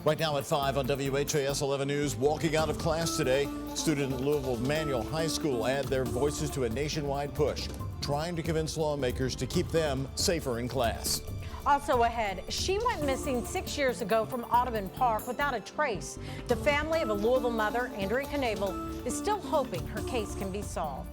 Right now at 5 on WHAS 11 News, walking out of class today, students at Louisville Manual High School add their voices to a nationwide push, trying to convince lawmakers to keep them safer in class. Also ahead, she went missing 6 years ago from Audubon Park without a trace. The family of a Louisville mother, Andrea Knavel, is still hoping her case can be solved.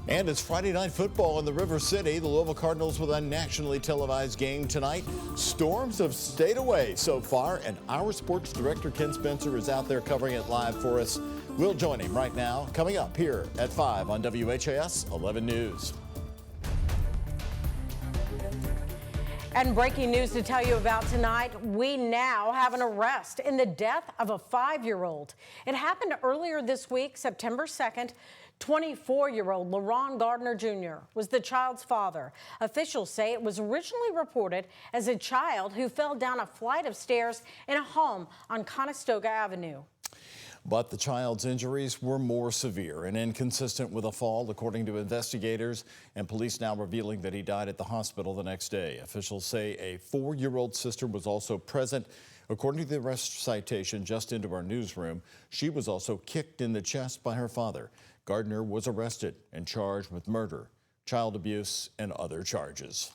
And it's Friday night football in the River City. The Louisville Cardinals with a nationally televised game tonight. Storms have stayed away so far, and our sports director, Ken Spencer, is out there covering it live for us. We'll join him right now, coming up here at 5 on WHAS 11 News. And breaking news to tell you about tonight, we now have an arrest in the death of a 5-year-old. It happened earlier this week, September 2nd. 24-year-old LaRon Gardner Jr. was the child's father. Officials say it was originally reported as a child who fell down a flight of stairs in a home on Conestoga Avenue. But the child's injuries were more severe and inconsistent with a fall, according to investigators, and police now revealing that he died at the hospital the next day. Officials say a 4-year-old sister was also present. According to the arrest citation just into our newsroom, she was also kicked in the chest by her father. Gardner was arrested and charged with murder, child abuse, and other charges.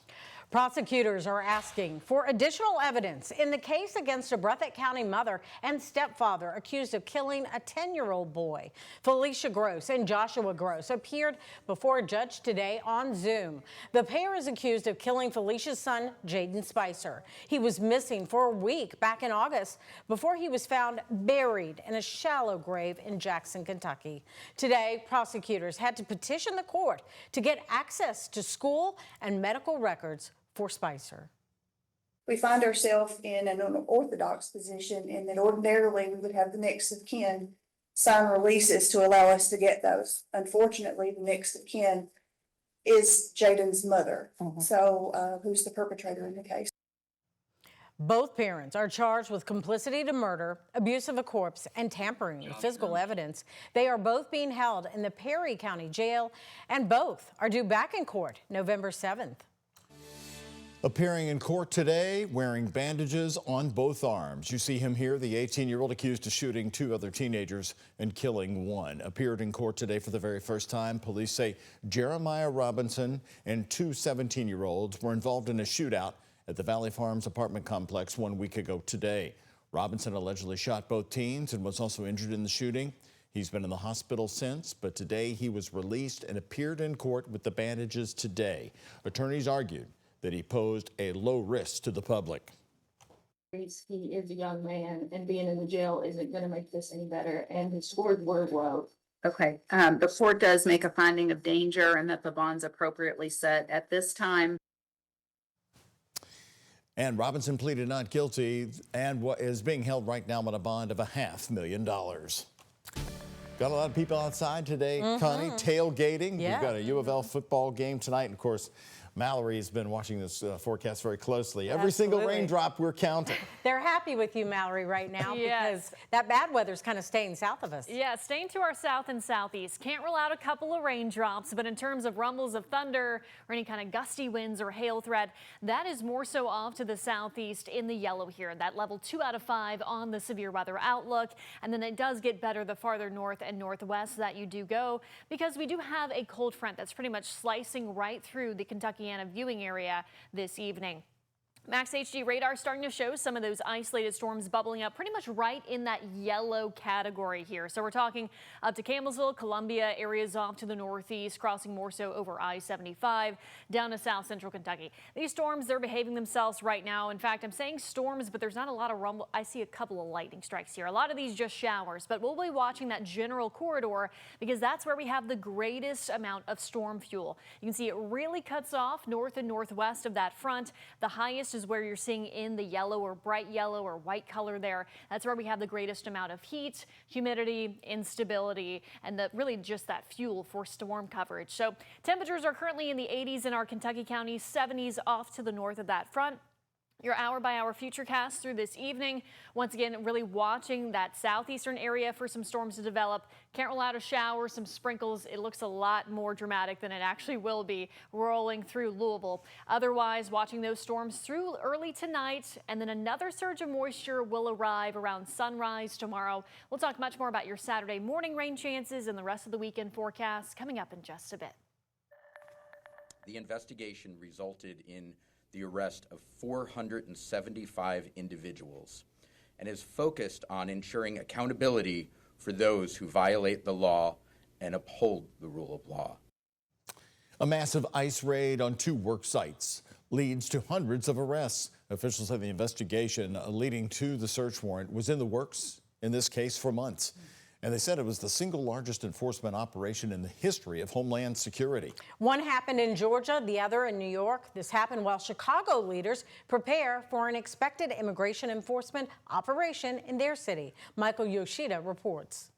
Prosecutors are asking for additional evidence in the case against a Breathitt County mother and stepfather accused of killing a 10-year-old boy. Felicia Gross and Joshua Gross appeared before a judge today on Zoom. The pair is accused of killing Felicia's son, Jaden Spicer. He was missing for a week back in August before he was found buried in a shallow grave in Jackson, Kentucky. Today, prosecutors had to petition the court to get access to school and medical records for Spicer. We find ourselves in an unorthodox position in that ordinarily we would have the next of kin sign releases to allow us to get those. Unfortunately, the next of kin is Jaden's mother, who's the perpetrator in the case. Both parents are charged with complicity to murder, abuse of a corpse, and tampering with physical evidence. They are both being held in the Perry County Jail, and both are due back in court November 7th. Appearing in court today, wearing bandages on both arms. You see him here, the 18-year-old accused of shooting 2 other teenagers and killing 1. Appeared in court today for the very first time. Police say Jeremiah Robinson and 2 17-year-olds were involved in a shootout at the Valley Farms apartment complex 1 week ago today. Robinson allegedly shot both teens and was also injured in the shooting. He's been in the hospital since, but today he was released and appeared in court with the bandages today. Attorneys argued that he posed a low risk to the public. He is a young man, and being in the jail isn't going to make this any better, and his scores were low. Okay, the court does make a finding of danger and that the bond's appropriately set at this time. And Robinson pleaded not guilty and is being held right now on a bond of $500,000. Got a lot of people outside today, Connie, tailgating. Yeah. We've got a U of L football game tonight, and of course, Mallory's been watching this forecast very closely. Every single raindrop we're counting. They're happy with you, Mallory, right now because that bad weather's kind of staying south of us. Yeah, staying to our south and southeast. Can't rule out a couple of raindrops, but in terms of rumbles of thunder or any kind of gusty winds or hail threat, that is more so off to the southeast in the yellow here. That level 2 out of 5 on the severe weather outlook. And then it does get better the farther north and northwest that you do go, because we do have a cold front that's pretty much slicing right through the Kentucky viewing area this evening. Max HD radar starting to show some of those isolated storms bubbling up pretty much right in that yellow category here. So we're talking up to Campbellsville, Columbia, areas off to the northeast, crossing more so over I-75 down to south central Kentucky. These storms, they're behaving themselves right now. In fact, I'm saying storms, but there's not a lot of rumble. I see a couple of lightning strikes here. A lot of these just showers, but we'll be watching that general corridor because that's where we have the greatest amount of storm fuel. You can see it really cuts off north and northwest of that front. The highest is where you're seeing in the yellow or bright yellow or white color there. That's where we have the greatest amount of heat, humidity, instability, and really just that fuel for storm coverage. So temperatures are currently in the 80s in our Kentucky counties, 70s off to the north of that front. Your hour-by-hour futurecast through this evening. Once again, really watching that southeastern area for some storms to develop. Can't rule out a shower, some sprinkles. It looks a lot more dramatic than it actually will be rolling through Louisville. Otherwise, watching those storms through early tonight, and then another surge of moisture will arrive around sunrise tomorrow. We'll talk much more about your Saturday morning rain chances and the rest of the weekend forecast coming up in just a bit. The investigation resulted in the arrest of 475 individuals and is focused on ensuring accountability for those who violate the law and uphold the rule of law. A massive ICE raid on 2 work sites leads to hundreds of arrests. Officials say the investigation leading to the search warrant was in the works in this case for months. And they said it was the single largest enforcement operation in the history of Homeland Security. One happened in Georgia, the other in New York. This happened while Chicago leaders prepare for an expected immigration enforcement operation in their city. Michael Yoshida reports.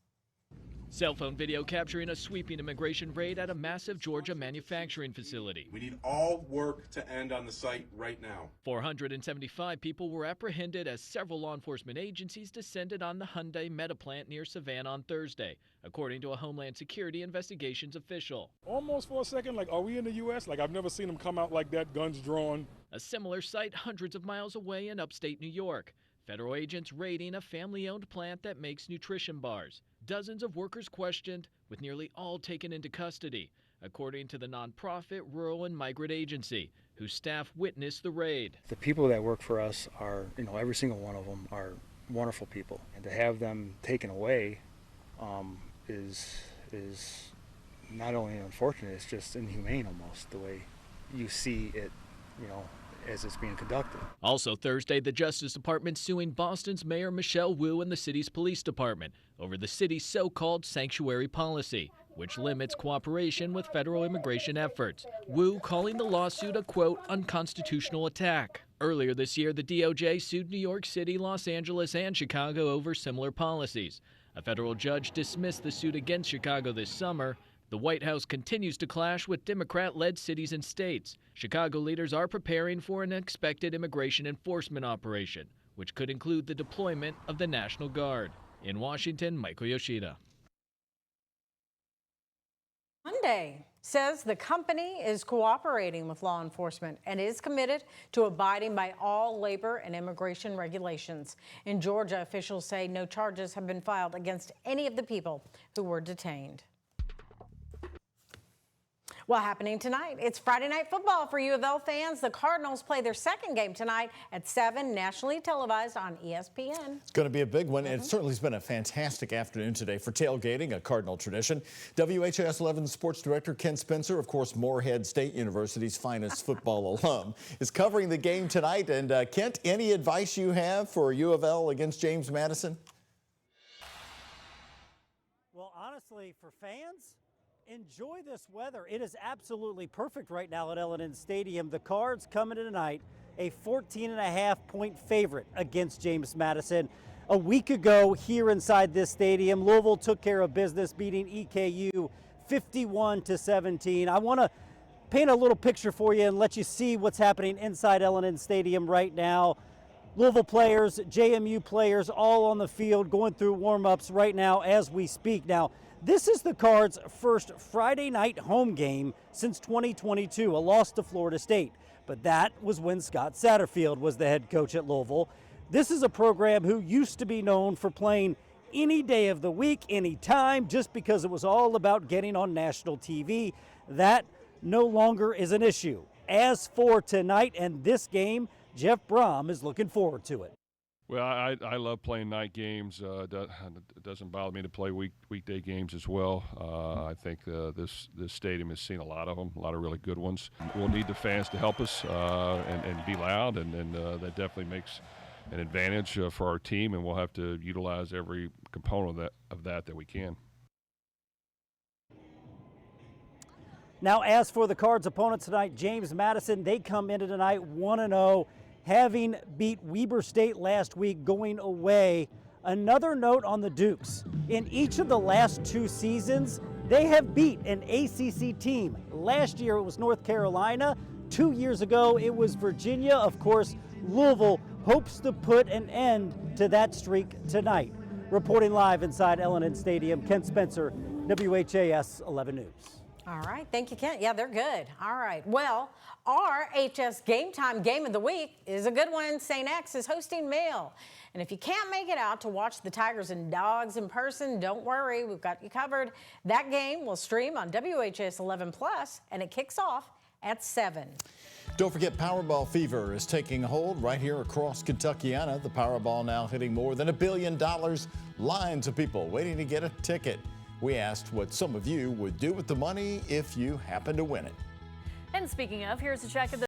Cell phone video capturing a sweeping immigration raid at a massive Georgia manufacturing facility. We need all work to end on the site right now. 475 people were apprehended as several law enforcement agencies descended on the Hyundai Meta plant near Savannah on Thursday, according to a Homeland Security investigations official. Almost for a second, like, are we in the U.S.? Like, I've never seen them come out like that, guns drawn. A similar site hundreds of miles away in upstate New York. Federal agents raiding a family-owned plant that makes nutrition bars. Dozens of workers questioned, with nearly all taken into custody, according to the nonprofit Rural and Migrant Agency, whose staff witnessed the raid. The people that work for us are, every single one of them are wonderful people. And to have them taken away is not only unfortunate, it's just inhumane almost, the way you see it, as it's being conducted. Also Thursday, the Justice Department suing Boston's Mayor Michelle Wu and the city's police department over the city's so-called sanctuary policy, which limits cooperation with federal immigration efforts. Wu calling the lawsuit a, quote, unconstitutional attack. Earlier this year, the DOJ sued New York City, Los Angeles, and Chicago over similar policies. A federal judge dismissed the suit against Chicago this summer. The White House continues to clash with Democrat-led cities and states. Chicago leaders are preparing for an expected immigration enforcement operation, which could include the deployment of the National Guard. In Washington, Michael Yoshida. Hyundai says the company is cooperating with law enforcement and is committed to abiding by all labor and immigration regulations. In Georgia, officials say no charges have been filed against any of the people who were detained. Well, happening tonight, it's Friday Night Football for U of L fans. The Cardinals play their second game tonight at 7, nationally televised on ESPN. It's going to be a big one. It certainly has been a fantastic afternoon today for tailgating, a Cardinal tradition. WHAS11 sports director Ken Spencer, of course, Morehead State University's finest football alum, is covering the game tonight. And Kent, any advice you have for U of L against James Madison? Well, honestly, for fans, enjoy this weather. It is absolutely perfect right now at L&N Stadium. The Cards coming in tonight, a 14.5-point favorite against James Madison. A week ago here inside this stadium, Louisville took care of business, beating EKU 51-17. I want to paint a little picture for you and let you see what's happening inside L&N Stadium right now. Louisville players, JMU players, all on the field going through warm-ups right now as we speak. Now, this is the Cards' first Friday night home game since 2022, a loss to Florida State. But that was when Scott Satterfield was the head coach at Louisville. This is a program who used to be known for playing any day of the week, any time, just because it was all about getting on national TV. That no longer is an issue. As for tonight and this game, Jeff Brom is looking forward to it. Well, I love playing night games. It doesn't bother me to play weekday games as well. I think this stadium has seen a lot of them, a lot of really good ones. We'll need the fans to help us and be loud, and that definitely makes an advantage for our team, and we'll have to utilize every component of that we can. Now, as for the Cards' opponent tonight, James Madison, they come into tonight 1-0. Having beat Weber State last week going away. Another note on the Dukes. In each of the last 2 seasons, they have beat an ACC team. Last year it was North Carolina. 2 years ago it was Virginia. Of course, Louisville hopes to put an end to that streak tonight. Reporting live inside L&N Stadium, Kent Spencer, WHAS 11 News. All right, thank you, Kent. Yeah, they're good. All right, well, our HS Game Time Game of the Week is a good one. St. X is hosting Mail. And if you can't make it out to watch the Tigers and Dogs in person, don't worry, we've got you covered. That game will stream on WHS 11 Plus, and it kicks off at 7. Don't forget, Powerball fever is taking hold right here across Kentuckiana. The Powerball now hitting more than $1 billion. Lines of people waiting to get a ticket. We asked what some of you would do with the money if you happen to win it. And speaking of, here's a check of the